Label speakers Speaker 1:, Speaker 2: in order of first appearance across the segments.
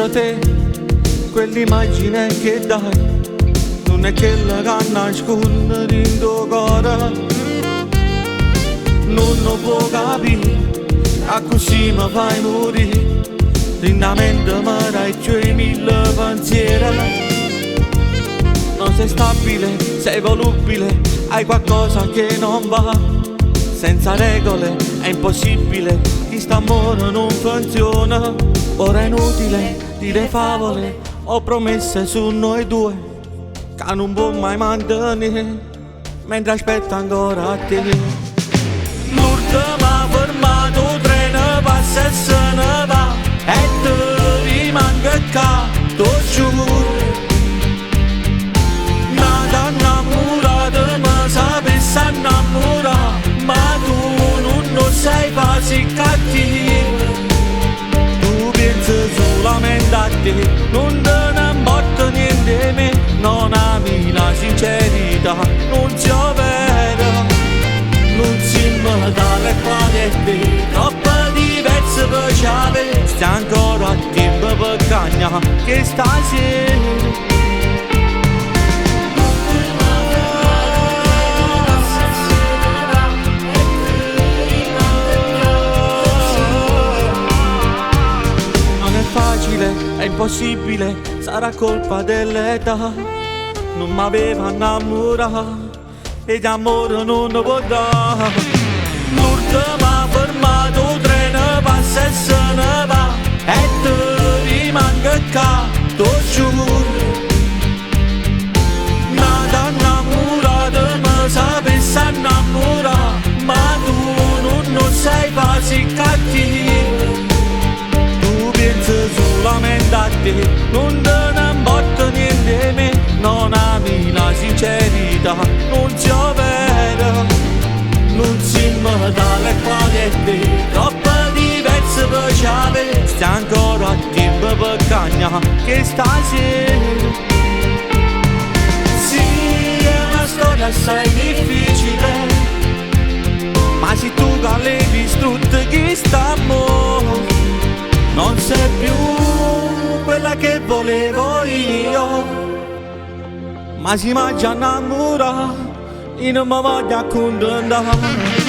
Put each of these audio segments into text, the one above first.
Speaker 1: senza te, quell'immagine che dai non è quella che nasconde in tuo cuore. Non lo può capire, a così mi fai morire, lentamente mi dai 2000 pensieri. Non sei stabile, sei volubile, hai qualcosa che non va. Senza regole è impossibile, questo amore non funziona. Ora è inutile dire favole o promesse su noi due, che non può mai mantenere, mentre aspetto ancora te. L'ultima fermato, treno passa e se ne va, e te rimanga qua, t'ho giuro. Nata innamorata, mi sapessi innamorare, ma tu non sei quasi cattivo. Tu pensi solamente a te, non te ne importa niente di me, non ami la sincerità, non si vede, non si mi dà le qualità, troppo diverse per ciave, stai ancora a tempo per cagnare che stasera. È impossibile, sarà colpa dell'età. Non m'aveva innamorato e d'amore non lo può dare. L'ultima fermato, treno passa e se ne va, e te rimanga qua, t'ho giuro. Nata innamorata, mi sapessi innamorare, ma tu non sei quasi cattivo. Penso solamente a te, non te ne importa niente di me, non ami la sincerità, non si vede, non si mi dà le qualità, troppo diverse per ciave, stai ancora a tempo per cagnare che stasera. Sì, è una storia assai difficile, ma se tu che l'hai distrutta chi sta amore, non sei più quella che volevo io, ma si mangia innamorata e non mi voglio accontentare.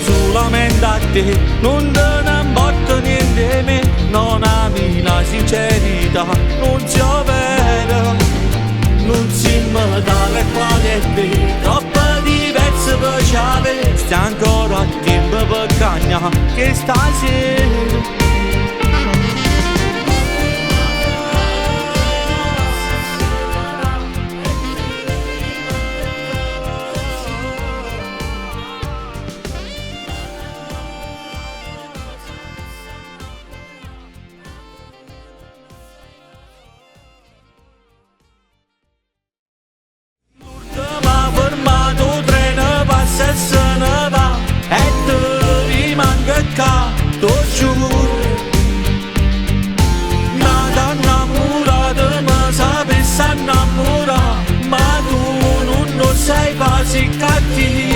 Speaker 1: Solamente a te, non te ne importa niente di me, non ami la sincerità, non si vede, non si mi dà le qualità, troppo diverse per ciave, stai ancora a tempo per cagnare che stasera. T'ho giuro, nata innamorata, mi sapessi innamorare, ma tu non sei quasi cattivo.